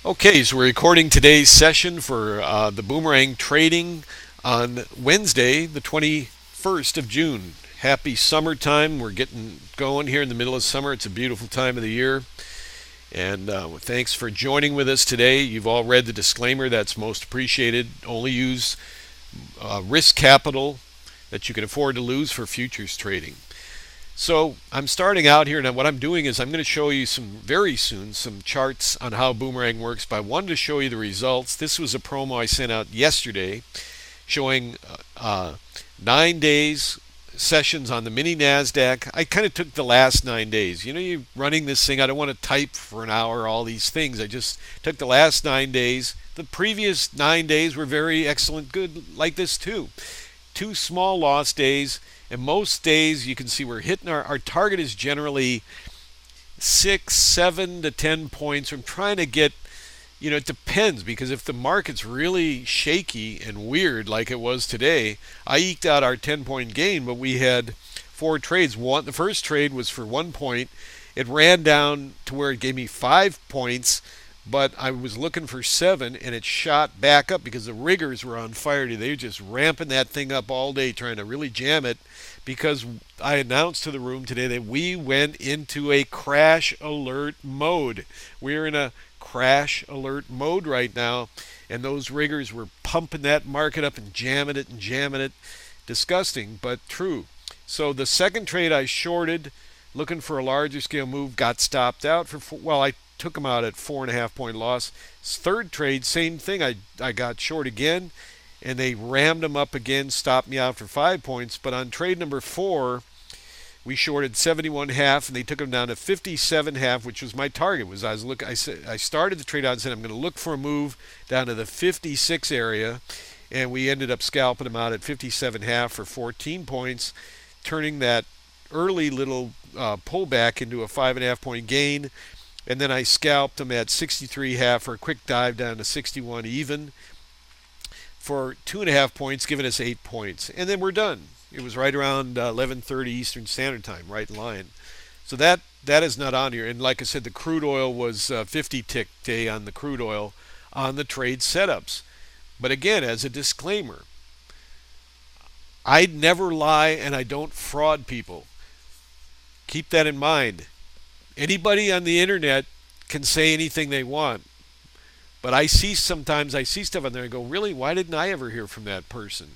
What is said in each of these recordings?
Okay, so we're recording today's session for the boomerang trading on Wednesday, the 21st of June. Happy summertime. We're getting going here in the middle of summer. It's a beautiful time of the year. And thanks for joining with us today. You've all read the disclaimer. That's most appreciated. Only use risk capital that you can afford to lose for futures trading. So I'm starting out here, and what I'm doing is I'm going to show you very soon some charts on how Boomerang works. But I wanted to show you the results. This was a promo I sent out yesterday showing 9 days sessions on the mini NASDAQ. I kind of took the last 9 days. You know, you're running this thing. I don't want to type for an hour all these things. I just took the last 9 days. The previous 9 days were very excellent, good, like this too. Two small loss days, and most days you can see we're hitting our target is generally 6, 7 to 10 points. I'm trying to get, it depends, because if the market's really shaky and weird like it was today, I eked out our 10-point gain, but we had four trades. The first trade was for 1 point. It ran down to where it gave me 5 points, but I was looking for 7, and it shot back up because the riggers were on fire today. They were just ramping that thing up all day, trying to really jam it, because I announced to the room today that we went into a crash alert mode. We're in a crash alert mode right now, and those riggers were pumping that market up and jamming it and jamming it. Disgusting, but true. So the second trade I shorted, looking for a larger scale move, got stopped out I took them out at 4.5 point loss. Third trade, same thing. I got short again, and they rammed them up again, stopped me out for 5 points. But on trade number 4, we shorted 71.5, and they took them down to 57.5, which was my target. I started the trade out and said I'm going to look for a move down to the 56 area, and we ended up scalping them out at 57.5 for 14 points, turning that early little pullback into a 5.5 point gain. And then I scalped them at 63.5 for a quick dive down to 61 even for 2.5 points, giving us 8 points. And then we're done. It was right around 11:30 Eastern Standard Time, right in line. So that is not on here. And like I said, the crude oil was 50 tick day on the crude oil on the trade setups. But again, as a disclaimer, I never lie and I don't fraud people. Keep that in mind. Anybody on the internet can say anything they want, but sometimes I see stuff on there and go, really, why didn't I ever hear from that person?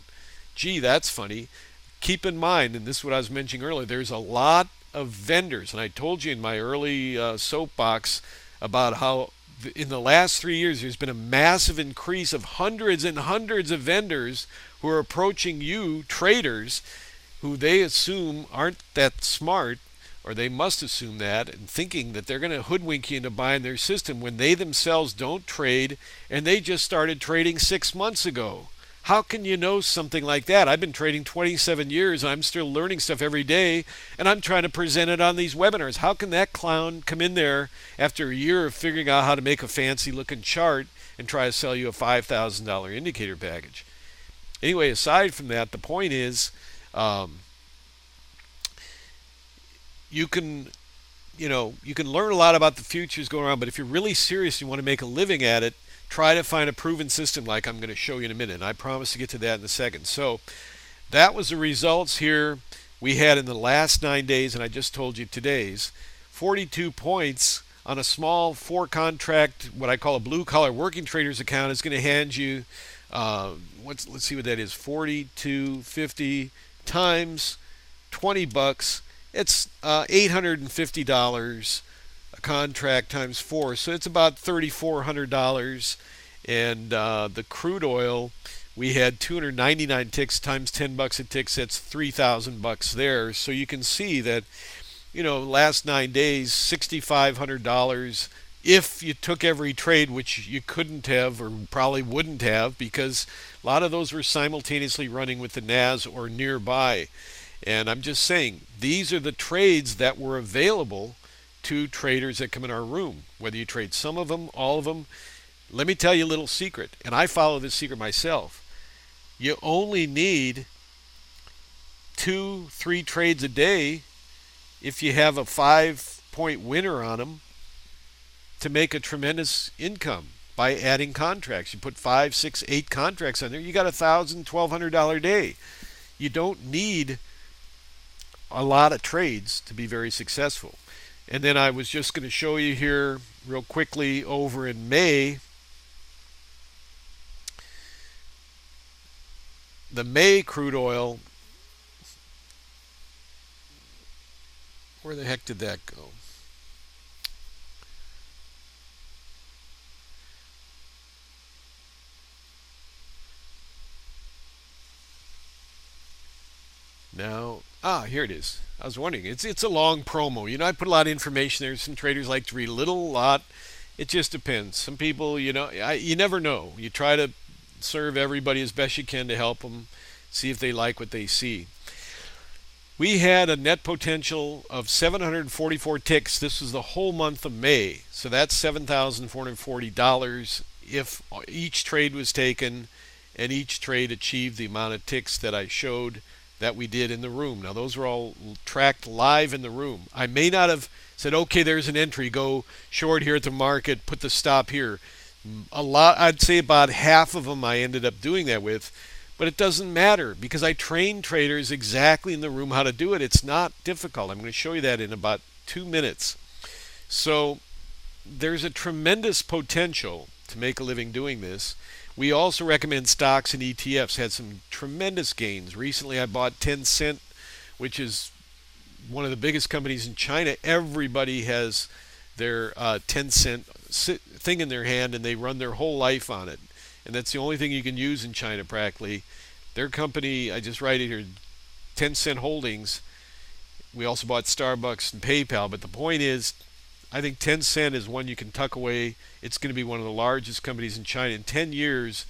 Gee, that's funny. Keep in mind, and this is what I was mentioning earlier, there's a lot of vendors, and I told you in my early soapbox about how in the last 3 years there's been a massive increase of hundreds and hundreds of vendors who are approaching you, traders, who they assume aren't that smart, or they must assume that, and thinking that they're going to hoodwink you into buying their system when they themselves don't trade, and they just started trading 6 months ago. How can you know something like that? I've been trading 27 years, and I'm still learning stuff every day, and I'm trying to present it on these webinars. How can that clown come in there after a year of figuring out how to make a fancy looking chart and try to sell you a $5,000 indicator package? Anyway, aside from that, the point is, you can learn a lot about the futures going around, but if you're really serious, you want to make a living at it, try to find a proven system like I'm going to show you in a minute. And I promise to get to that in a second. So that was the results here we had in the last 9 days, and I just told you today's 42 points on a small 4 contract, what I call a blue collar working traders account, is going to hand you let's see what that is, 42.50 times 20 bucks. It's $850 a contract times 4, so it's about $3,400. And the crude oil, we had 299 ticks times 10 bucks a tick. So that's $3,000 there. So you can see that, last 9 days, $6,500. If you took every trade, which you couldn't have or probably wouldn't have, because a lot of those were simultaneously running with the NAS or nearby. And I'm just saying, these are the trades that were available to traders that come in our room. Whether you trade some of them, all of them, let me tell you a little secret, and I follow this secret myself. You only need 2-3 trades a day if you have a 5-point winner on them. to make a tremendous income by adding contracts. You put 5, 6, 8 contracts on there, you got $1,000, $1,200 a day. You don't need a lot of trades to be very successful. And then I was just going to show you here real quickly over in May, the May crude oil. Where the heck did that go? Now, here it is. I was wondering. It's a long promo. I put a lot of information there. Some traders like to read a little, a lot. It just depends. Some people, you never know. You try to serve everybody as best you can to help them, see if they like what they see. We had a net potential of 744 ticks. This was the whole month of May. So that's $7,440 if each trade was taken and each trade achieved the amount of ticks that I showed that we did in the room. Now those were all tracked live in the room. I may not have said, okay, there's an entry, go short here at the market, put the stop here. I'd say about half of them I ended up doing that with, but it doesn't matter because I train traders exactly in the room how to do it. It's not difficult. I'm going to show you that in about 2 minutes. So there's a tremendous potential to make a living doing this. We also recommend stocks and ETFs. Had some tremendous gains. Recently I bought Tencent, which is one of the biggest companies in China. Everybody has their Tencent thing in their hand and they run their whole life on it. And that's the only thing you can use in China practically. Their company, I just write it here, Tencent Holdings. We also bought Starbucks and PayPal. But the point is, I think Tencent is one you can tuck away. It's going to be one of the largest companies in China. In 10 years,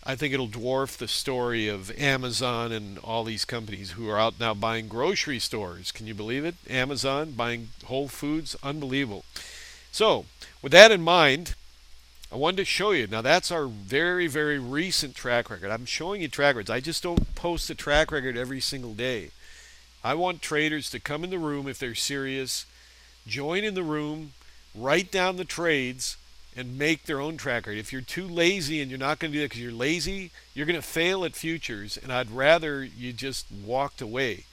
I think it'll dwarf the story of Amazon and all these companies who are out now buying grocery stores. Can you believe it? Amazon buying Whole Foods, unbelievable. So, with that in mind, I wanted to show you. Now that's our very, very recent track record. I'm showing you track records. I just don't post a track record every single day. I want traders to come in the room if they're serious, join in the room, write down the trades, and make their own track record. If you're too lazy and you're not going to do that because you're lazy, you're going to fail at futures, and I'd rather you just walked away.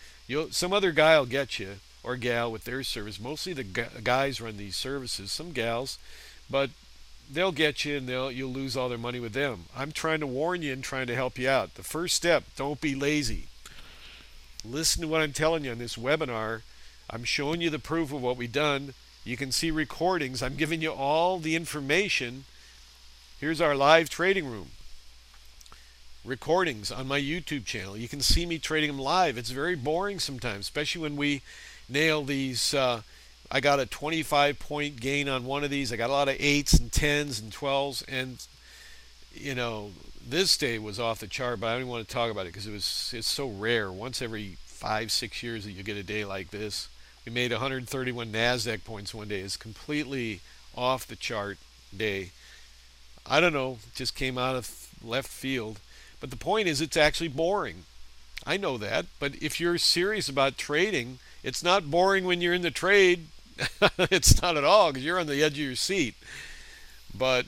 Some other guy will get you, or gal, with their service. Mostly the guys run these services, some gals, but they'll get you and you'll lose all their money with them. I'm trying to warn you and trying to help you out. The first step, don't be lazy. Listen to what I'm telling you on this webinar. I'm showing you the proof of what we've done. You can see recordings. I'm giving you all the information. Here's our live trading room. Recordings on my YouTube channel. You can see me trading them live. It's very boring sometimes, especially when we nail these. I got a 25-point gain on one of these. I got a lot of 8s and 10s and 12s. And, this day was off the chart, but I don't even want to talk about it because it's so rare. Once every 5, 6 years that you get a day like this. We made 131 NASDAQ points one day. It's completely off the chart day. I don't know, just came out of left field. But the point is, it's actually boring. I know that. But if you're serious about trading, it's not boring when you're in the trade. It's not at all because you're on the edge of your seat. But,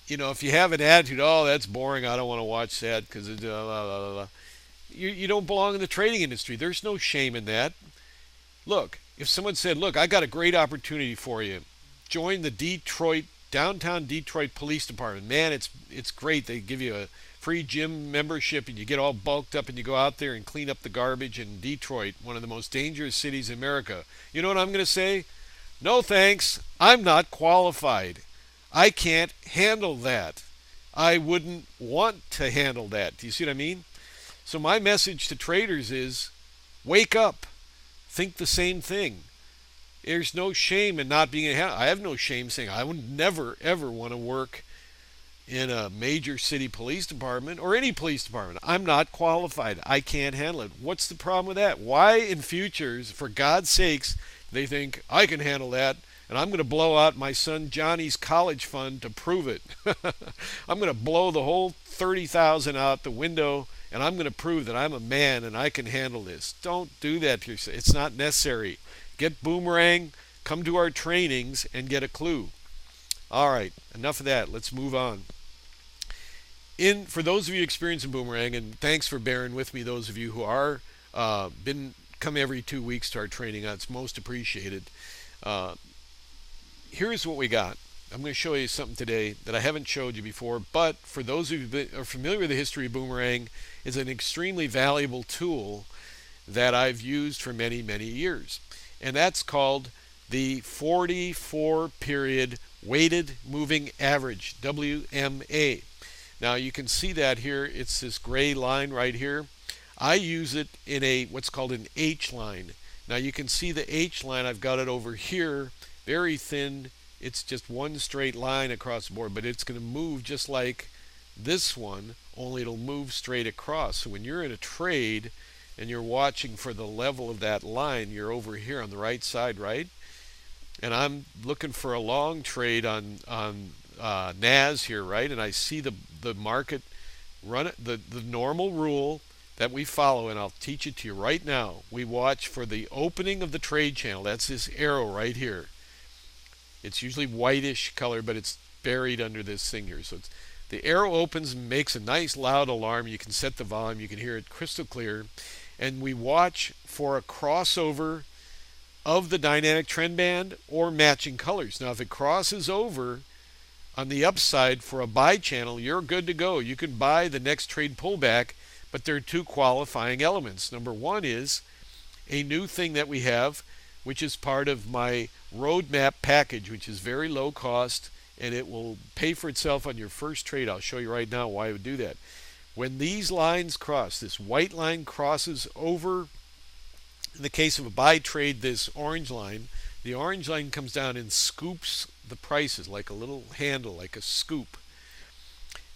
if you have an attitude, oh, that's boring, I don't want to watch that because you don't belong in the trading industry. There's no shame in that. Look, if someone said, look, I got a great opportunity for you. Join the downtown Detroit Police Department. Man, it's great. They give you a free gym membership and you get all bulked up and you go out there and clean up the garbage in Detroit, one of the most dangerous cities in America. You know what I'm going to say? No thanks. I'm not qualified. I can't handle that. I wouldn't want to handle that. Do you see what I mean? So my message to traders is, wake up. Think the same thing. There's no shame in not being I have no shame saying I would never, ever want to work in a major city police department or any police department. I'm not qualified. I can't handle it. What's the problem with that? Why in futures, for God's sakes, they think I can handle that and I'm going to blow out my son Johnny's college fund to prove it. I'm going to blow the whole 30,000 out the window and I'm going to prove that I'm a man and I can handle this. Don't do that to yourself. It's not necessary. Get Boomerang, come to our trainings and get a clue. All right, enough of that. Let's move on. For those of you experiencing boomerang, and thanks for bearing with me, those of you who are been come every 2 weeks to our training, it's most appreciated. Uh, Here's what we got. I'm going to show you something today that I haven't showed you before, but for those of you that are familiar with the history of boomerang, is an extremely valuable tool that I've used for many, many years. And that's called the 44 period weighted moving average, WMA. Now you can see that here. It's this gray line right here. I use it in a what's called an H line. Now you can see the H line. I've got it over here, very thin. It's just one straight line across the board, but it's going to move just like this one, only it'll move straight across. So when you're in a trade and you're watching for the level of that line, you're over here on the right side, right? And I'm looking for a long trade on NAS here, right? And I see the market run it, the normal rule that we follow, and I'll teach it to you right now. We watch for the opening of the trade channel. That's this arrow right here. It's usually whitish color, but it's buried under this thing here. So the arrow opens and makes a nice loud alarm. You can set the volume. You can hear it crystal clear. And we watch for a crossover of the dynamic trend band or matching colors. Now, if it crosses over on the upside for a buy channel, you're good to go. You can buy the next trade pullback, but there are two qualifying elements. Number one is a new thing that we have, which is part of my roadmap package, which is very low cost, and it will pay for itself on your first trade. I'll show you right now why I would do that. When these lines cross, this white line crosses over, in the case of a buy trade, this orange line, the orange line comes down and scoops the prices like a little handle, like a scoop.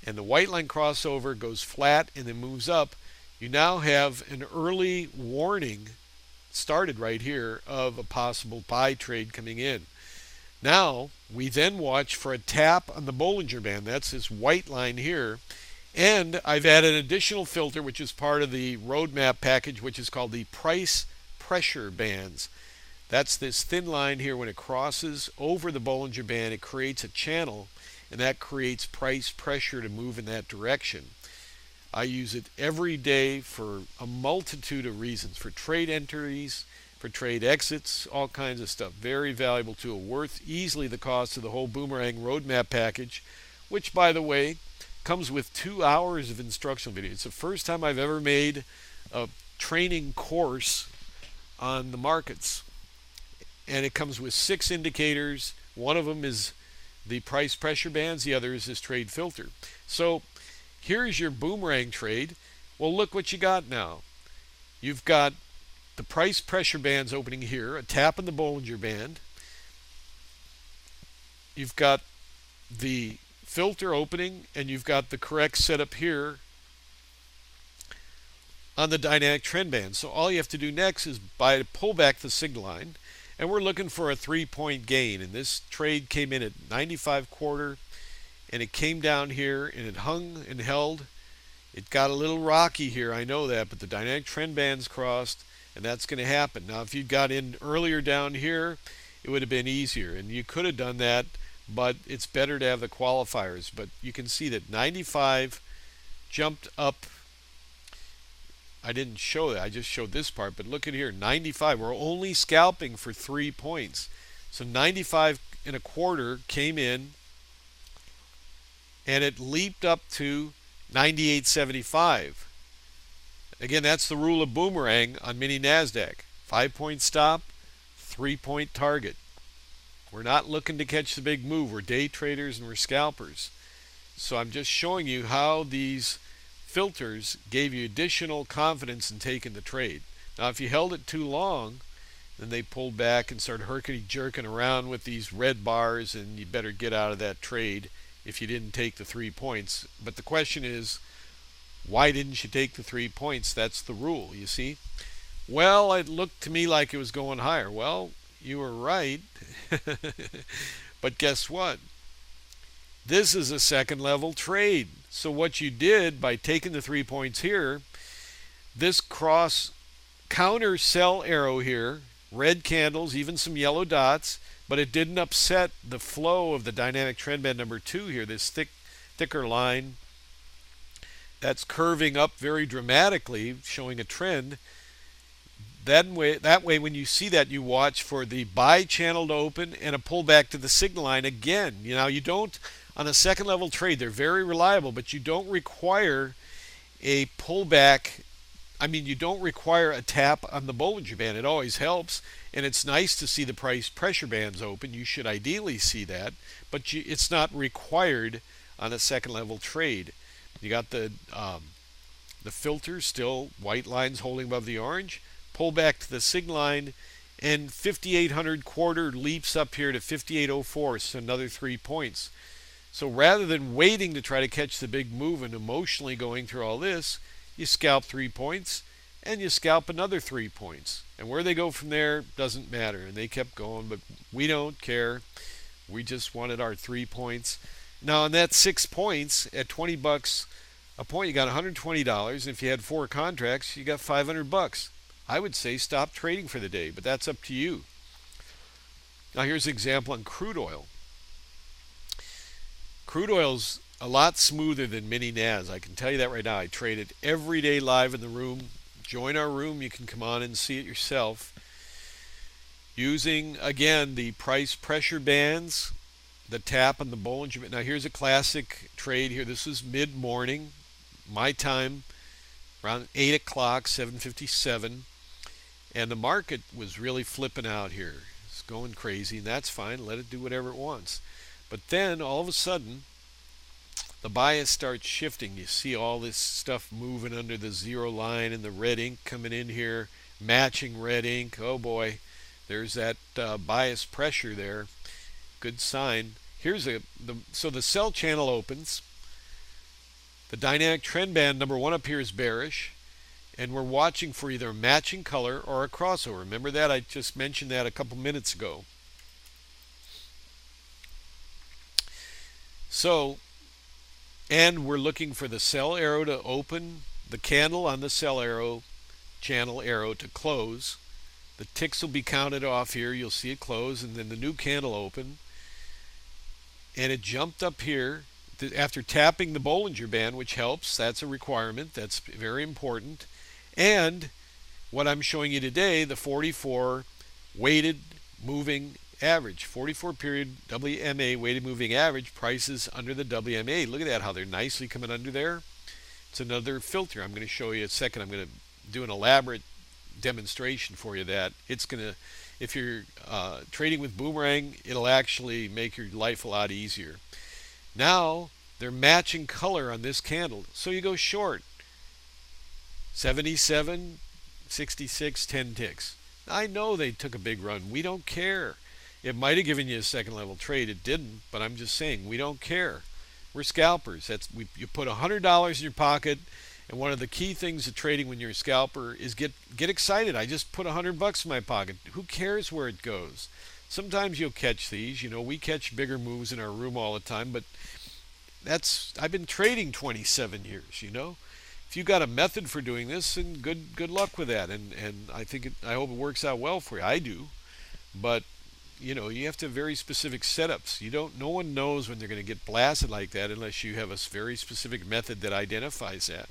And the white line crossover goes flat and then moves up. You now have an early warning started right here of a possible buy trade coming in. Now we then watch for a tap on the Bollinger Band. That's this white line here. And I've added an additional filter, which is part of the roadmap package, which is called the price pressure bands. That's this thin line here. When it crosses over the Bollinger Band, it creates a channel, and that creates price pressure to move in that direction. I use it every day for a multitude of reasons, for trade entries, for trade exits, all kinds of stuff. Very valuable tool, worth easily the cost of the whole Boomerang roadmap package, which, by the way, comes with 2 hours of instructional video. It's the first time I've ever made a training course on the markets. And it comes with 6 indicators. One of them is the price pressure bands. The other is this trade filter. So here's your boomerang trade. Well, look what you got now. You've got the price pressure bands opening here, a tap in the Bollinger Band. You've got the filter opening, and you've got the correct setup here on the dynamic trend band. So all you have to do next is pull back the signal line, and we're looking for a 3-point gain. And this trade came in at 95.25, and it came down here and it hung and held. It got a little rocky here, I know that, but the dynamic trend bands crossed, and that's going to happen. Now, if you'd got in earlier down here, it would have been easier, and you could have done that, but it's better to have the qualifiers. But you can see that 95 jumped up. I didn't show that, I just showed this part, but look at here, 95. We're only scalping for 3 points. So 95.25 came in, and it leaped up to 98.75. Again, that's the rule of boomerang on mini NASDAQ. 5-point stop, 3-point target. We're not looking to catch the big move. We're day traders and we're scalpers. So I'm just showing you how these filters gave you additional confidence in taking the trade. Now, if you held it too long, then they pulled back and started herky-jerking around with these red bars, and you better get out of that trade if you didn't take the 3 points. But the question is, why didn't you take the 3 points? That's the rule, you see. Well, it looked to me like it was going higher. Well, you were right. But guess what? This is a second level trade. So what you did by taking the 3 points here, this cross counter sell arrow here red candles, even some yellow dots, but it didn't upset the flow of the dynamic trend band number 2 here, this thicker line that's curving up very dramatically, showing a trend. That way, when you see that, you watch for the buy channel to open and a pullback to the signal line again. You don't, on a second level trade, they're very reliable, but you don't require a pullback. I mean, you don't require a tap on the Bollinger Band. It always helps, and it's nice to see the price pressure bands open. You should ideally see that, but it's not required on a second level trade. You got the filter still, white lines holding above the orange, pull back to the signal line, and 5800 quarter leaps up here to 5804, so another 3 points. So rather than waiting to try to catch the big move and emotionally going through all this, you scalp 3 points and you scalp another 3 points. And where they go from there doesn't matter. And they kept going, but we don't care. We just wanted our 3 points. Now on that 6 points at $20 a point, you got $120. And if you had 4 contracts, you got $500. I would say stop trading for the day, but that's up to you. Now here's an example on crude oil. Crude oil's a lot smoother than mini NAS. I can tell you that right now. I trade it every day live in the room. Join our room. You can come on and see it yourself. Using, again, the price pressure bands, the tap on the Bollinger Band. Now here's a classic trade here. This is mid-morning, my time, around 8 o'clock, 7:57. And the market was really flipping out here. It's going crazy, and that's fine. Let it do whatever it wants. But then, all of a sudden, the bias starts shifting. You see all this stuff moving under the zero line and the red ink coming in here, matching red ink. Oh boy, there's that bias pressure there. Good sign. So the sell channel opens. The dynamic trend band number 1 up here is bearish. And we're watching for either a matching color or a crossover. Remember that? I just mentioned that a couple minutes ago. So, and we're looking for the sell arrow to open, the candle on the sell arrow, channel arrow to close. The ticks will be counted off here. You'll see it close, and then the new candle open. And it jumped up here after tapping the Bollinger Band, which helps. That's a requirement. That's very important. And what I'm showing you today, the 44 weighted moving average, 44 period WMA weighted moving average, prices under the WMA. Look at that, how they're nicely coming under there. It's another filter. I'm going to show you in a second. I'm going to do an elaborate demonstration for you that it's going to, if you're trading with Boomerang, it'll actually make your life a lot easier. Now they're matching color on this candle, so you go short. 77, 66, 10 ticks. I know they took a big run. We don't care. It might have given you a second level trade. It didn't, but I'm just saying we don't care. We're scalpers. You put $100 in your pocket, and one of the key things of trading when you're a scalper is get excited. I just put $100 in my pocket. Who cares where it goes? Sometimes you'll catch these. We catch bigger moves in our room all the time, but I've been trading 27 years. If you got a method for doing this, and good luck with that. And I hope it works out well for you. I do, but you have to have very specific setups. No one knows when they're going to get blasted like that unless you have a very specific method that identifies that.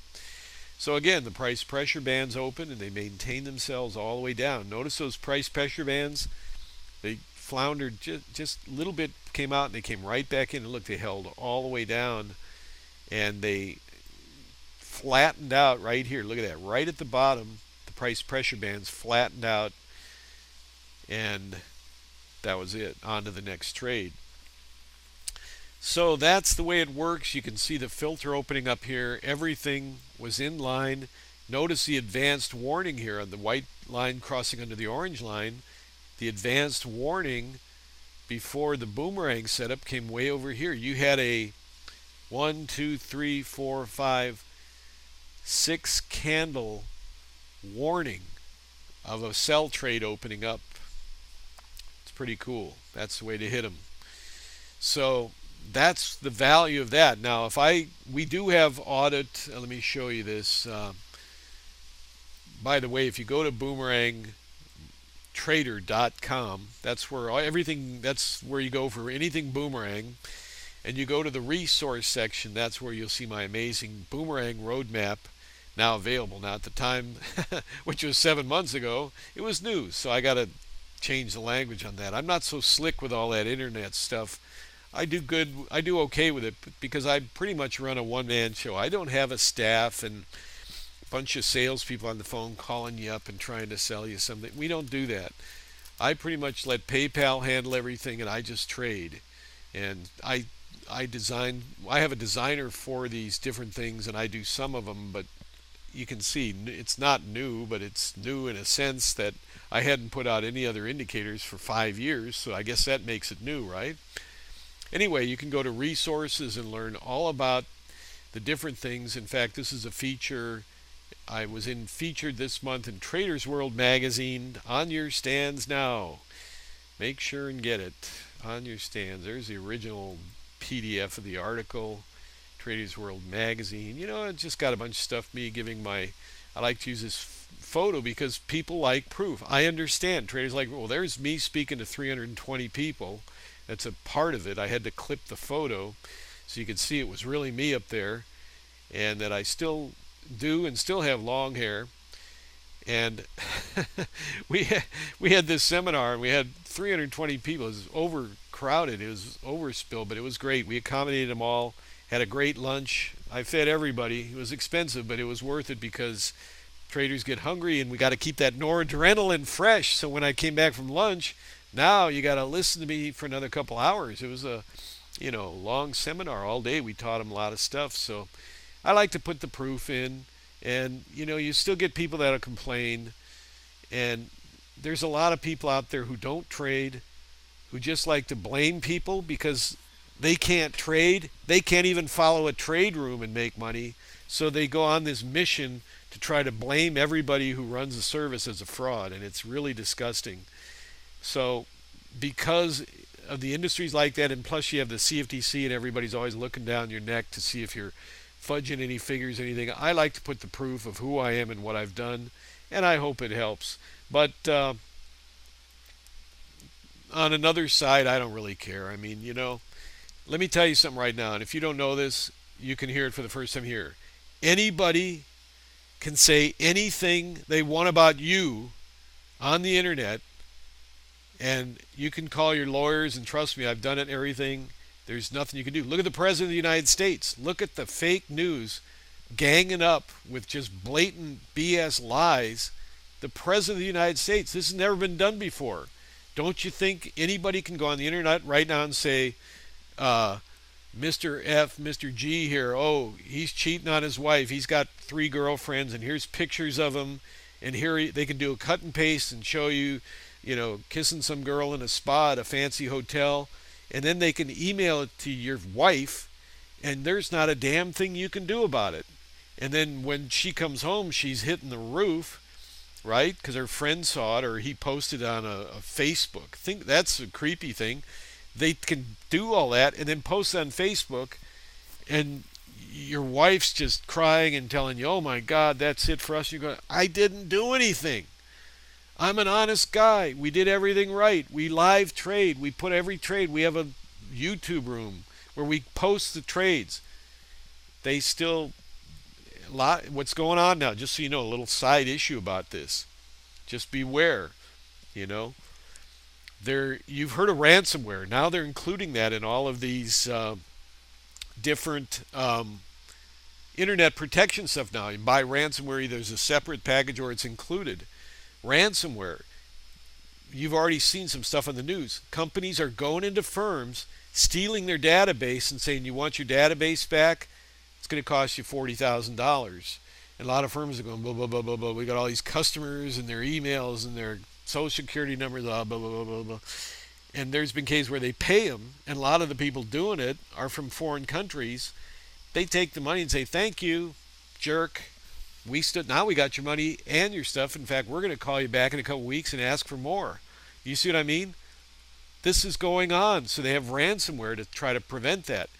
So again, the price pressure bands open and they maintain themselves all the way down. Notice those price pressure bands, they floundered just a little bit, came out and they came right back in, and look, they held all the way down and they flattened out right here. Look at that, right at the bottom, the price pressure bands flattened out, and that was it. On to the next trade. So that's the way it works. You can see the filter opening up here. Everything was in line. Notice the advanced warning here on the white line crossing under the orange line. The advanced warning before the Boomerang setup came way over here. You had a 1, 2, 3, 4, 5, 6 candle warning of a sell trade opening up. It's pretty cool. That's the way to hit them. So that's the value of that. Now, we do have audit. Let me show you this. By the way, if you go to Boomerang trader.com. That's where everything, that's where you go for anything boomerang. And you go to the resource section, that's where you'll see my amazing boomerang roadmap now available. Now at the time, which was 7 months ago, it was new, so I got to change the language on that. I'm not so slick with all that internet stuff. I do okay with it because I pretty much run a one-man show. I don't have a staff and a bunch of salespeople on the phone calling you up and trying to sell you something. We don't do that. I pretty much let PayPal handle everything, and I just trade. And I have a designer for these different things, and I do some of them, but you can see it's not new, but it's new in a sense that I hadn't put out any other indicators for 5 years, so I guess that makes it new, right? Anyway, you can go to resources and learn all about the different things. In fact, this is a feature I was in featured this month in Traders World magazine, on your stands now. Make sure and get it on your stands. There's the original PDF of the article, Traders World magazine. You know, it just got a bunch of stuff, me giving my, I like to use this photo because people like proof. I understand. Traders like, well, there's me speaking to 320 people. That's a part of it. I had to clip the photo so you could see it was really me up there, and that I still do and still have long hair. And we had this seminar, and we had 320 people. It was overcrowded. It was overspill, but it was great. We accommodated them all. Had a great lunch. I fed everybody. It was expensive, but it was worth it because traders get hungry, and we got to keep that noradrenaline fresh. So when I came back from lunch, now you got to listen to me for another couple hours. It was a, long seminar all day. We taught them a lot of stuff. So I like to put the proof in, and you still get people that'll complain, and there's a lot of people out there who don't trade, who just like to blame people because they can't trade. They can't even follow a trade room and make money. So they go on this mission to try to blame everybody who runs the service as a fraud, and it's really disgusting. So because of the industries like that, and plus you have the CFTC and everybody's always looking down your neck to see if you're fudging any figures, anything, I like to put the proof of who I am and what I've done, and I hope it helps. But on another side, I don't really care. I mean, let me tell you something right now, and if you don't know this, you can hear it for the first time here. Anybody can say anything they want about you on the internet, and you can call your lawyers, and trust me, I've done it and everything. There's nothing you can do. Look at the President of the United States. Look at the fake news ganging up with just blatant BS lies. The President of the United States, this has never been done before. Don't you think anybody can go on the internet right now and say, Mr. F, Mr. G here, oh, he's cheating on his wife, he's got 3 girlfriends, and here's pictures of him, and here they can do a cut and paste and show you, kissing some girl in a spa at a fancy hotel, and then they can email it to your wife, and there's not a damn thing you can do about it. And then when she comes home, she's hitting the roof, right? Because her friend saw it, or he posted on a Facebook. Think that's a creepy thing. They can do all that and then post it on Facebook, and your wife's just crying and telling you, oh my God, that's it for us. You go, I didn't do anything. I'm an honest guy. We did everything right. We live trade. We put every trade. We have a YouTube room where we post the trades. They still, what's going on now, just so you know, a little side issue about this. Just beware, you've heard of ransomware. Now they're including that in all of these different internet protection stuff now. You buy ransomware, either there's a separate package or it's included. Ransomware. You've already seen some stuff on the news. Companies are going into firms, stealing their database and saying, you want your database back? It's going to cost you $40,000. And a lot of firms are going, blah, blah, blah, blah, blah. We got all these customers and their emails and their social security numbers, blah, blah, blah, blah, blah. And there's been cases where they pay them, and a lot of the people doing it are from foreign countries. They take the money and say, thank you, jerk. Now we got your money and your stuff. In fact, we're going to call you back in a couple weeks and ask for more. You see what I mean? This is going on. So they have ransomware to try to prevent that.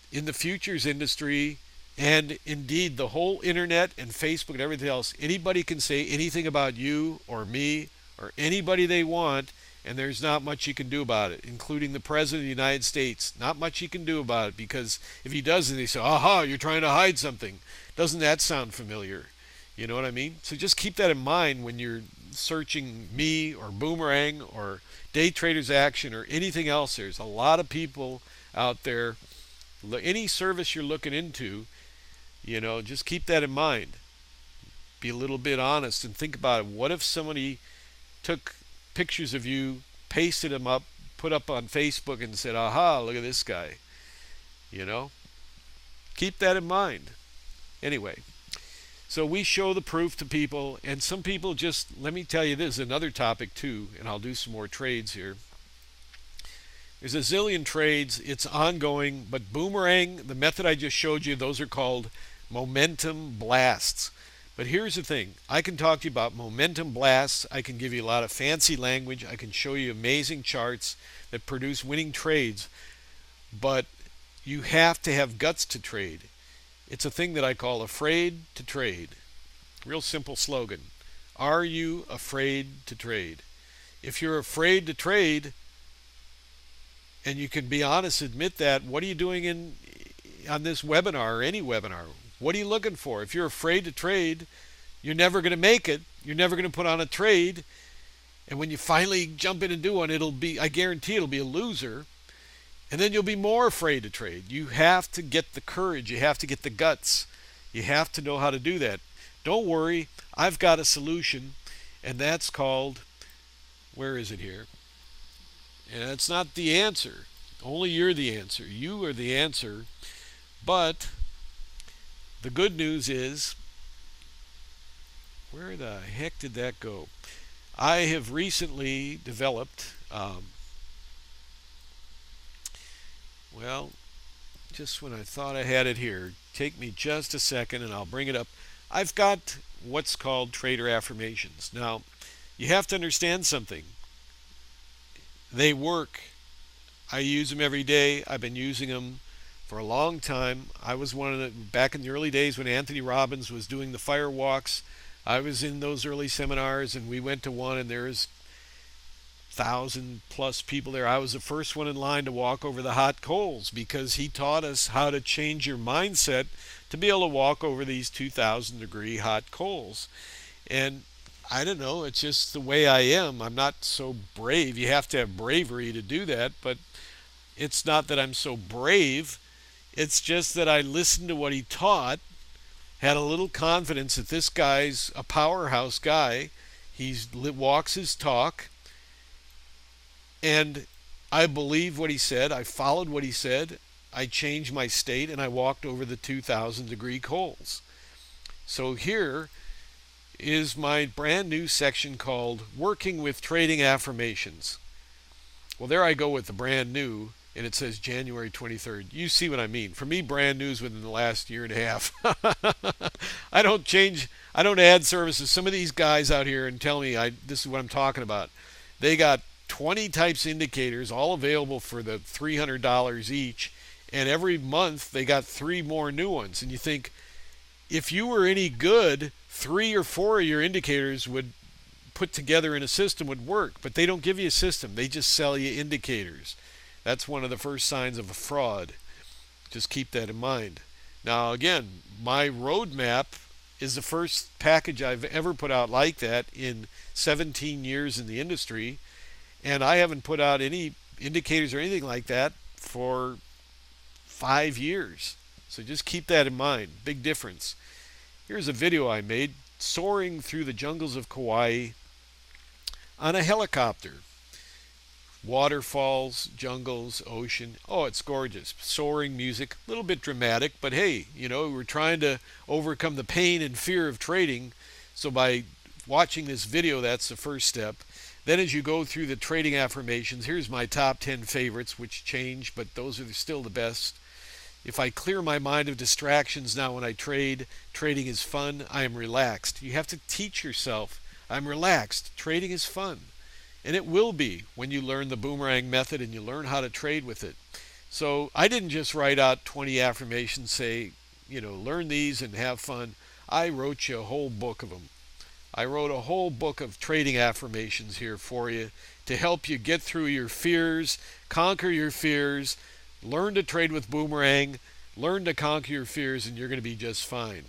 In the futures industry, and indeed the whole internet and Facebook and everything else, anybody can say anything about you or me or anybody they want, and there's not much you can do about it, including the President of the United States. Not much you can do about it, because if he does it, they say, aha, you're trying to hide something. Doesn't that sound familiar? You know what I mean? So just keep that in mind when you're searching me or Boomerang or Day Traders Action or anything else. There's a lot of people out there. Any service you're looking into, just keep that in mind. Be a little bit honest and think about it. What if somebody took pictures of you, pasted them up, put up on Facebook and said, aha, look at this guy? Keep that in mind. Anyway, so we show the proof to people, and some people just, let me tell you, this is another topic too, and I'll do some more trades here. There's a zillion trades, it's ongoing, but Boomerang, the method I just showed you, those are called momentum blasts. But here's the thing, I can talk to you about momentum blasts, I can give you a lot of fancy language, I can show you amazing charts that produce winning trades, but you have to have guts to trade. It's a thing that I call afraid to trade. Real simple slogan. Are you afraid to trade? If you're afraid to trade, and you can be honest, admit that, what are you doing on this webinar or any webinar? What are you looking for? If you're afraid to trade, you're never going to make it. You're never going to put on a trade. And when you finally jump in and do one, I guarantee it'll be a loser. And then you'll be more afraid to trade. You have to get the courage. You have to get the guts. You have to know how to do that. Don't worry. I've got a solution. And that's called, where is it here? And it's not the answer. Only you're the answer. You are the answer. But the good news is, where the heck did that go? I have recently developed, just when I thought I had it here, take me just a second and I'll bring it up. I've got what's called trader affirmations. Now, you have to understand something. They work. I use them every day. I've been using them for a long time. I was one of the, back in the early days when Anthony Robbins was doing the fire walks, I was in those early seminars, and we went to one, and there's 1,000+ people there. I was the first one in line to walk over the hot coals because he taught us how to change your mindset to be able to walk over these 2,000-degree hot coals. And I don't know, it's just the way I am. I'm not so brave. You have to have bravery to do that, but it's not that I'm so brave. It's just that I listened to what he taught, had a little confidence that this guy's a powerhouse guy. He walks his talk, and I believed what he said. I followed what he said. I changed my state, and I walked over the 2,000-degree coals. So here is my brand new section called Working with Trading Affirmations. Well, there I go with the brand new, and it says January 23rd. You see what I mean. For me, brand new is within the last year and a half. I don't add services. Some of these guys out here and tell me this is what I'm talking about. They got 20 types of indicators, all available for the $300 each, and every month they got 3 more new ones. And you think, if you were any good, 3 or 4 of your indicators would put together in a system would work, but they don't give you a system. They just sell you indicators. That's one of the first signs of a fraud. Just keep that in mind. Now again, my roadmap is the first package I've ever put out like that in 17 years in the industry, and I haven't put out any indicators or anything like that for 5 years. So just keep that in mind. Big difference. Here's a video I made soaring through the jungles of Kauai on a helicopter. Waterfalls, jungles, ocean. Oh, it's gorgeous. Soaring music, a little bit dramatic, but hey, we're trying to overcome the pain and fear of trading. So by watching this video, that's the first step. Then as you go through the trading affirmations, here's my top 10 favorites, which change, but those are still the best. If I clear my mind of distractions now when I trade, trading is fun, I am relaxed. You have to teach yourself, I'm relaxed, trading is fun. And it will be when you learn the Boomerang method and you learn how to trade with it. So I didn't just write out 20 affirmations, say, learn these and have fun. I wrote you a whole book of them. I wrote a whole book of trading affirmations here for you to help you get through your fears, conquer your fears, learn to trade with Boomerang, learn to conquer your fears, and you're going to be just fine.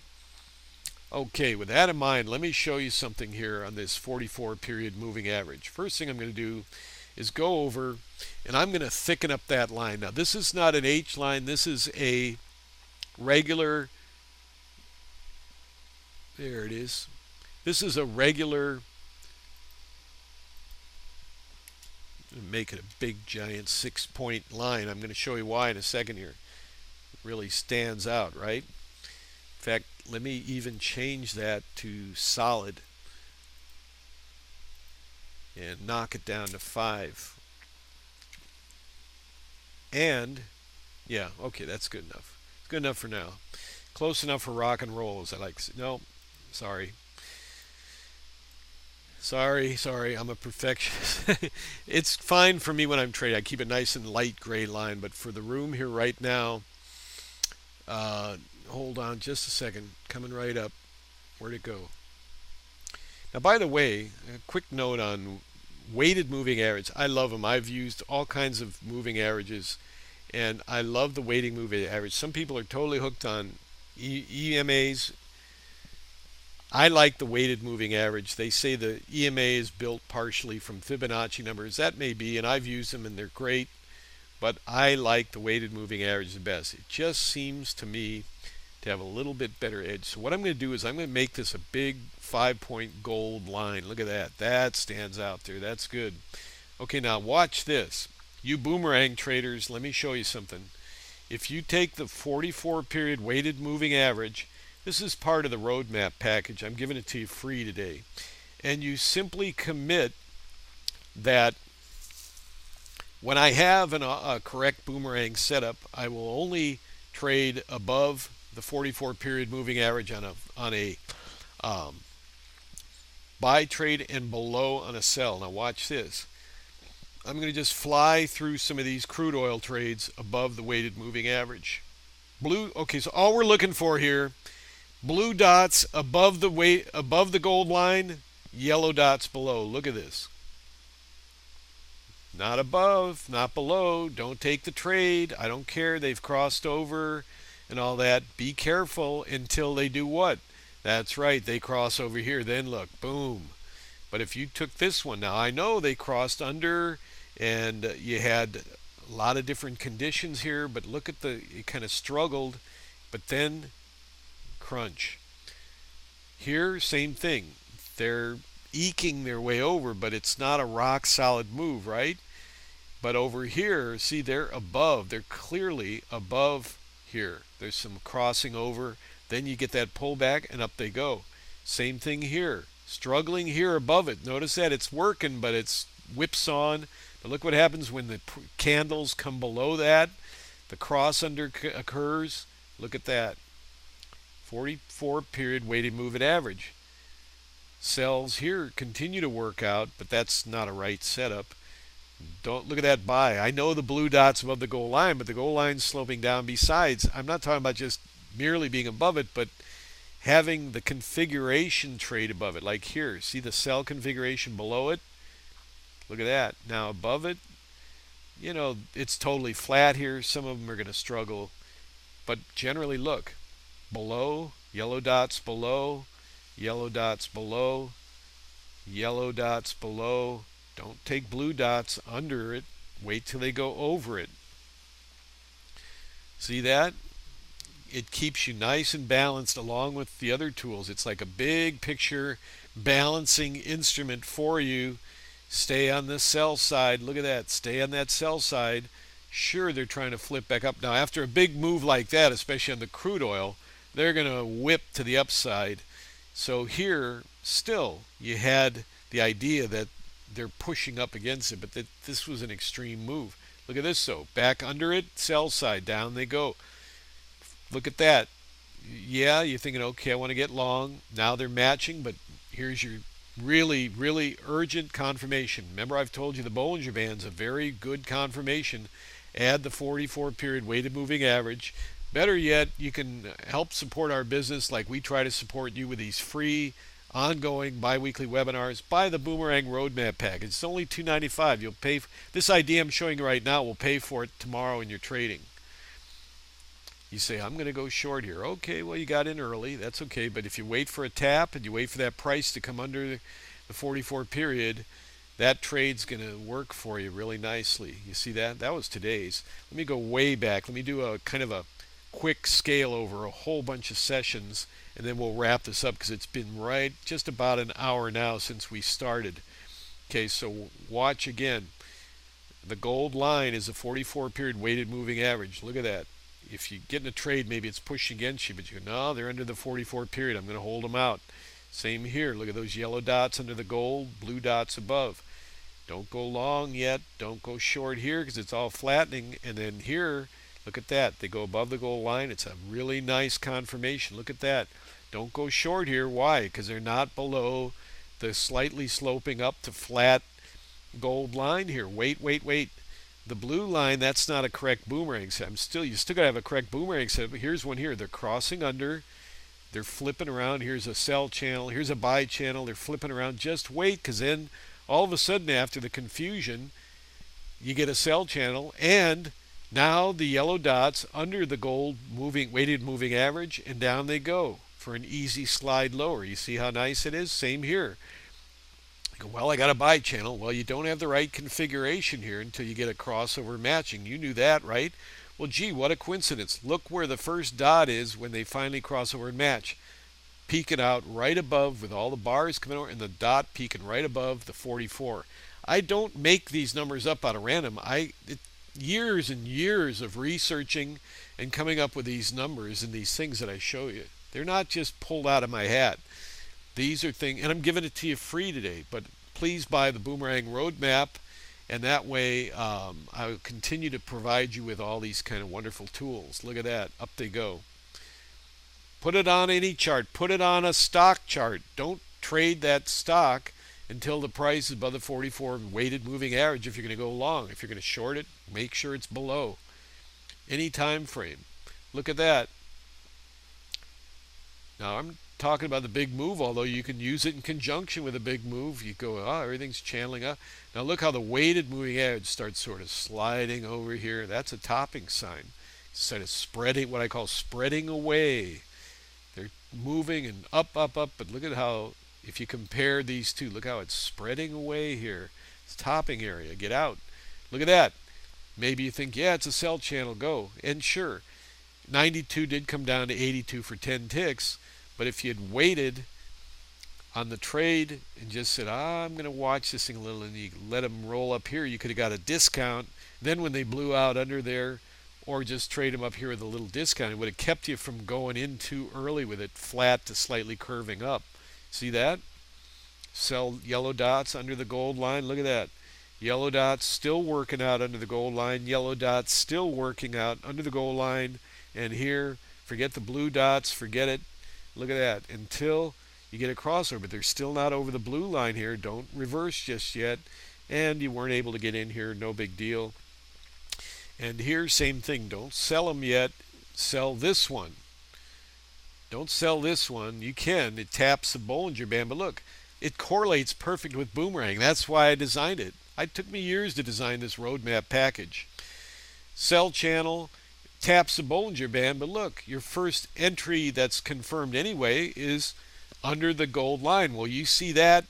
Okay, with that in mind, let me show you something here on this 44 period moving average. First thing I'm going to do is go over and I'm going to thicken up that line. Now, this is not an H line, this is a regular, there it is. This is a regular, make it a big giant 6-point line. I'm going to show you why in a second here. It really stands out, right? In fact, let me even change that to solid and knock it down to 5. And, yeah, okay, that's good enough. It's good enough for now. Close enough for rock and roll, as I like to say. No, sorry. Sorry, I'm a perfectionist. It's fine for me when I'm trading. I keep a nice and light gray line, but for the room here right now, hold on just a second. Coming right up. Where'd it go? Now, by the way, a quick note on weighted moving average. I love them. I've used all kinds of moving averages, and I love the weighting moving average. Some people are totally hooked on EMAs. I like the weighted moving average. They say the EMA is built partially from Fibonacci numbers. That may be, and I've used them and they're great, but I like the weighted moving average the best. It just seems to me to have a little bit better edge. So what I'm going to do is I'm going to make this a big 5-point gold line. Look at that. That stands out there. That's good. Okay, now watch this. You Boomerang traders, let me show you something. If you take the 44 period weighted moving average, this is part of the roadmap package. I'm giving it to you free today. And you simply commit that when I have a correct Boomerang setup, I will only trade above the 44 period moving average on a buy trade and below on a sell. Now watch this. I'm going to just fly through some of these crude oil trades above the weighted moving average. Okay, so all we're looking for here, blue dots above the gold line, yellow dots below. Look at this. Not above, not below. Don't take the trade. I don't care. They've crossed over and all that. Be careful until they do what? That's right. They cross over here. Then look, boom. But if you took this one, now I know they crossed under and you had a lot of different conditions here, but look at it kind of struggled, but then crunch. Here, same thing. They're eking their way over, but it's not a rock solid move, right? But over here, see, they're above. They're clearly above here. There's some crossing over. Then you get that pullback, and up they go. Same thing here. Struggling here above it. Notice that it's working, but it's whipsawing. But look what happens when the candles come below that. The cross under occurs. Look at that. 44 period weighted moving average. Sells here continue to work out, but that's not a right setup. Don't look at that buy. I know the blue dots above the goal line, but the goal line's sloping down. Besides, I'm not talking about just merely being above it, but having the configuration trade above it. Like here, see the sell configuration below it? Look at that. Now above it, you know, it's totally flat here. Some of them are going to struggle, but generally look. Below, yellow dots below, yellow dots below, yellow dots below. Don't take blue dots under it. Wait till they go over it. See that? It keeps you nice and balanced along with the other tools. It's like a big picture balancing instrument for you. Stay on the sell side. Look at that. Stay on that sell side. Sure, they're trying to flip back up. Now, after a big move like that, especially on the crude oil, they're going to whip to the upside. So here, still, you had the idea that they're pushing up against it, but that this was an extreme move. Look at this, though. Back under it, sell side, down they go. Look at that. Yeah, you're thinking, okay, I want to get long. Now they're matching, but here's your really, really urgent confirmation. Remember, I've told you the Bollinger Band's a very good confirmation. Add the 44 period weighted moving average. Better yet, you can help support our business like we try to support you with these free ongoing bi-weekly webinars, buy the Boomerang Roadmap Package. It's only $2.95. You'll pay this idea I'm showing you right now will pay for it tomorrow in your trading. You say, I'm going to go short here. Okay, well, you got in early. That's okay. But if you wait for a tap and you wait for that price to come under the 44 period, that trade's going to work for you really nicely. You see that? That was today's. Let me go way back. Let me do a kind of a quick scale over a whole bunch of sessions, and then we'll wrap this up because it's been right just about an hour now since we started. Okay, so watch again. The gold line is a 44 period weighted moving average. Look at that. If you get in a trade, maybe it's pushing against you, but you go, no, they're under the 44 period. I'm going to hold them out. Same here. Look at those yellow dots under the gold, blue dots above. Don't go long yet. Don't go short here because it's all flattening. And then here, look at that. They go above the gold line. It's a really nice confirmation. Look at that. Don't go short here. Why? Because they're not below the slightly sloping up to flat gold line here. Wait, wait, wait. The blue line, that's not a correct boomerang set. You still got to have a correct boomerang set, but here's one here. They're crossing under. They're flipping around. Here's a sell channel. Here's a buy channel. They're flipping around. Just wait, because then all of a sudden after the confusion, you get a sell channel, and now the yellow dots under the gold weighted moving average, and down they go for an easy slide lower. You see how nice it is? Same here. You go, well, I got a buy channel. Well, you don't have the right configuration here until you get a crossover matching. You knew that, right? Well, gee, what a coincidence. Look where the first dot is when they finally cross over and match. Peeking out right above with all the bars coming over and the dot peeking right above the 44. I don't make these numbers up out of random. Years and years of researching and coming up with these numbers and these things that I show you. They're not just pulled out of my hat. These are things, and I'm giving it to you free today, but please buy the Boomerang Roadmap, and that way I will continue to provide you with all these kind of wonderful tools. Look at that. Up they go. Put it on any chart. Put it on a stock chart. Don't trade that stock until the price is above the 44 weighted moving average if you're going to go long. If you're going to short it, make sure it's below any time frame. Look at that. Now I'm talking about the big move, although you can use it in conjunction with a big move. You go, oh, everything's channeling up. Now look how the weighted moving average starts sort of sliding over here. That's a topping sign. Instead of spreading, what I call spreading away. They're moving and up, up, up, but look at how, if you compare these two, look how it's spreading away here. It's topping area. Get out. Look at that. Maybe you think, yeah, it's a sell channel. Go. And sure, 92 did come down to 82 for 10 ticks, but if you had waited on the trade and just said, I'm going to watch this thing a little, and you let them roll up here, you could have got a discount. Then when they blew out under there, or just trade them up here with a little discount, it would have kept you from going in too early with it flat to slightly curving up. See that? Sell yellow dots under the gold line. Look at that. Yellow dots still working out under the gold line. Yellow dots still working out under the gold line. And here, forget the blue dots. Forget it. Look at that. Until you get a crossover. But they're still not over the blue line here. Don't reverse just yet. And you weren't able to get in here. No big deal. And here, same thing. Don't sell them yet. Sell this one. Don't sell this one. You can. It taps the Bollinger Band. But look, it correlates perfect with Boomerang. That's why I designed it. It took me years to design this roadmap package. Sell channel, taps the Bollinger Band. But look, your first entry that's confirmed anyway is under the gold line. Well, you see that?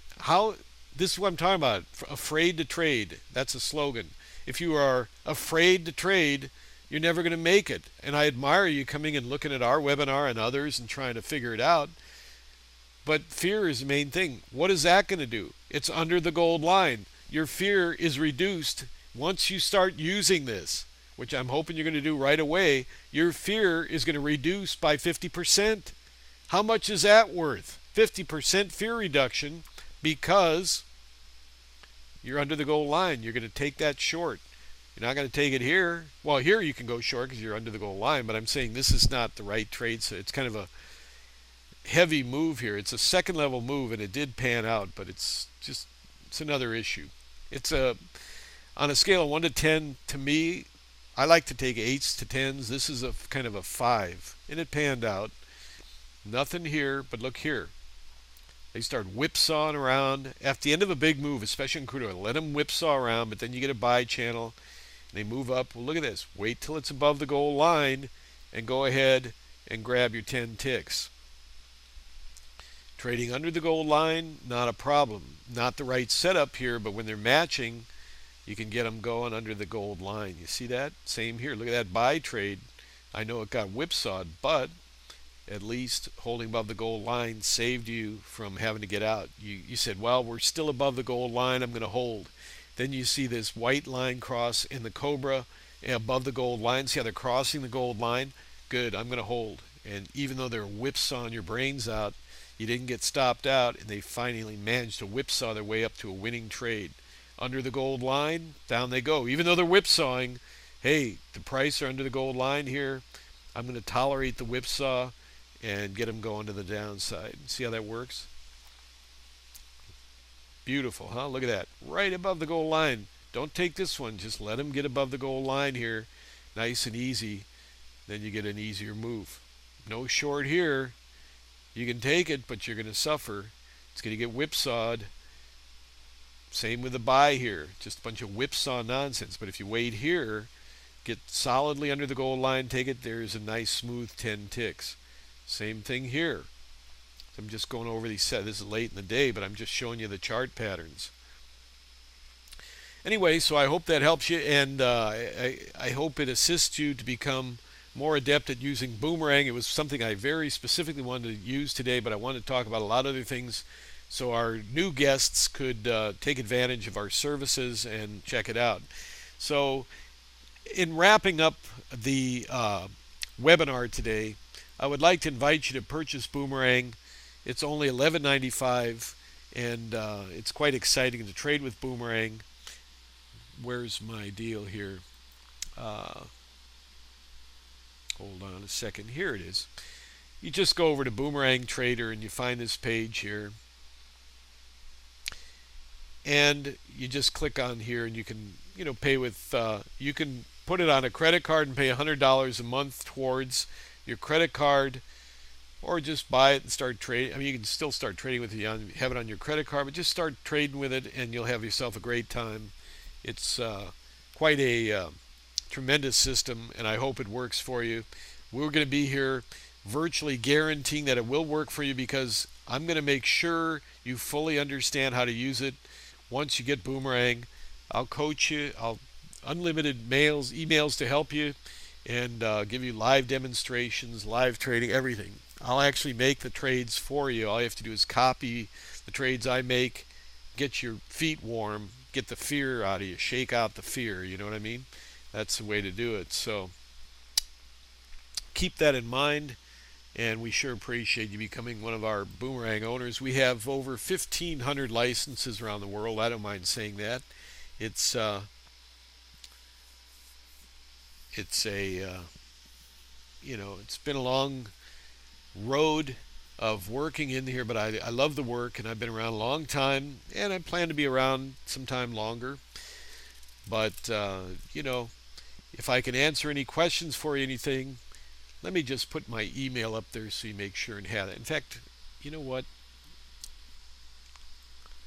This is what I'm talking about. Afraid to trade. That's a slogan. If you are afraid to trade, you're never going to make it. And I admire you coming and looking at our webinar and others and trying to figure it out. But fear is the main thing. What is that going to do? It's under the gold line. Your fear is reduced once you start using this, which I'm hoping you're going to do right away. Your fear is going to reduce by 50%. How much is that worth? 50% fear reduction because you're under the gold line. You're going to take that short. You're not going to take it here. Well, here you can go short because you're under the gold line, but I'm saying this is not the right trade. So it's kind of a heavy move here. It's a second level move, and it did pan out, but it's another issue. It's on a scale of 1 to 10, to me, I like to take 8s to 10s. This is a kind of a 5, and it panned out. Nothing here, but look here. They start whipsawing around. At the end of a big move, especially in crude oil, let them whipsaw around, but then you get a buy channel. And they move up. Well, look at this. Wait till it's above the gold line and go ahead and grab your 10 ticks. Trading under the gold line, not a problem. Not the right setup here, but when they're matching, you can get them going under the gold line. You see that? Same here. Look at that buy trade. I know it got whipsawed, but at least holding above the gold line saved you from having to get out. You said, well, we're still above the gold line. I'm going to hold. Then you see this white line cross in the Cobra above the gold line. See how they're crossing the gold line? Good, I'm going to hold. And even though they're whipsawing your brains out, you didn't get stopped out, and they finally managed to whipsaw their way up to a winning trade. Under the gold line, down they go. Even though they're whipsawing, hey, the price are under the gold line here. I'm going to tolerate the whipsaw and get them going to the downside. See how that works? Beautiful, huh? Look at that. Right above the gold line. Don't take this one. Just let them get above the gold line here. Nice and easy. Then you get an easier move. No short here. You can take it, but you're going to suffer. It's going to get whipsawed. Same with the buy here. Just a bunch of whipsaw nonsense. But if you wait here, get solidly under the gold line, take it, there's a nice smooth 10 ticks. Same thing here. I'm just going over these sets. This is late in the day, but I'm just showing you the chart patterns. Anyway, so I hope that helps you, and I hope it assists you to become more adept at using Boomerang. It was something I very specifically wanted to use today, but I wanted to talk about a lot of other things so our new guests could take advantage of our services and check it out. So in wrapping up the webinar today, I would like to invite you to purchase Boomerang. It's only $11.95, and it's quite exciting to trade with Boomerang. Where's my deal here? Hold on a second. Here it is. You just go over to Boomerang Trader and you find this page here. And you just click on here, and you can, pay with, you can put it on a credit card and pay $100 a month towards your credit card, or just buy it and start trading. I mean, you can still start trading with it, have it on your credit card, but just start trading with it, and you'll have yourself a great time. It's quite a tremendous system, and I hope it works for you. We're going to be here virtually guaranteeing that it will work for you, because I'm going to make sure you fully understand how to use it. Once you get Boomerang, I'll coach you. I'll unlimited emails to help you, and give you live demonstrations, live trading, everything. I'll actually make the trades for you. All you have to do is copy the trades I make, get your feet warm, get the fear out of you, shake out the fear, you know what I mean? That's the way to do it. So keep that in mind, and we sure appreciate you becoming one of our Boomerang owners. We have over 1,500 licenses around the world. I don't mind saying that. It's a it's been a long road of working in here, but I love the work, and I've been around a long time, and I plan to be around some time longer. But if I can answer any questions for you, anything, let me just put my email up there so you make sure and have it. In fact, you know what?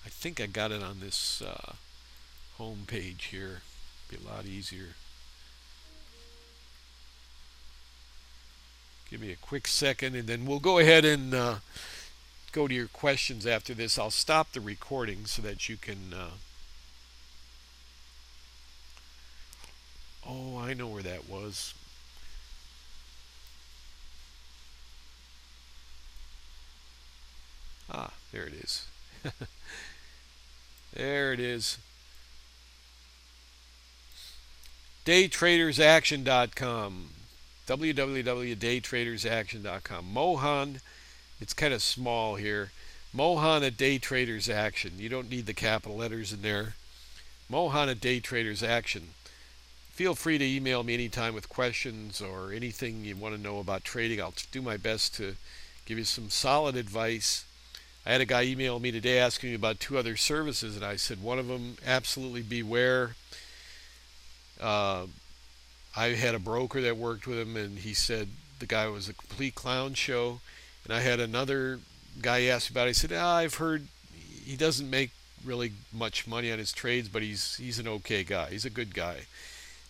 I think I got it on this home page here. Be a lot easier. Give me a quick second, and then we'll go ahead and go to your questions after this. I'll stop the recording so that you can... Oh, I know where that was. Ah, there it is. There it is. Daytradersaction.com. www.daytradersaction.com. Mohan, it's kind of small here. Mohan at Daytraders Action. You don't need the capital letters in there. Mohan at Daytraders Action. Feel free to email me anytime with questions or anything you want to know about trading. I'll do my best to give you some solid advice. I had a guy email me today asking me about 2 other services, and I said one of them, absolutely beware. I had a broker that worked with him, and he said the guy was a complete clown show. And I had another guy asked about it. I said, I've heard he doesn't make really much money on his trades, but he's an okay guy. He's a good guy.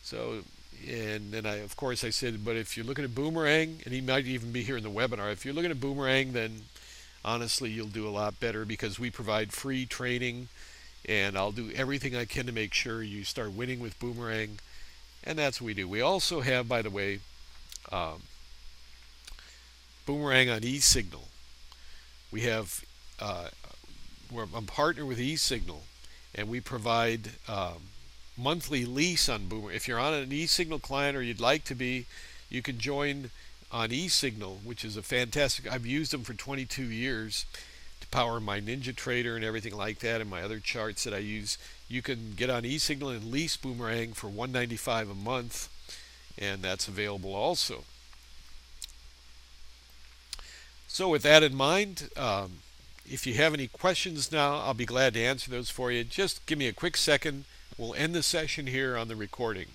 So, and then of course I said, but if you're looking at Boomerang, and he might even be here in the webinar, if you're looking at Boomerang, then honestly you'll do a lot better because we provide free training, and I'll do everything I can to make sure you start winning with Boomerang, and that's what we do. We also have, by the way, um, Boomerang on eSignal. We have I'm partnered with eSignal, and we provide monthly lease on Boomer. If you're on an eSignal client or you'd like to be, you can join on eSignal, which is a fantastic. I've used them for 22 years to power my Ninja Trader and everything like that, and my other charts that I use. You can get on eSignal and lease Boomerang for $195 a month, and that's available also. So with that in mind, if you have any questions now, I'll be glad to answer those for you. Just give me a quick second. We'll end the session here on the recording.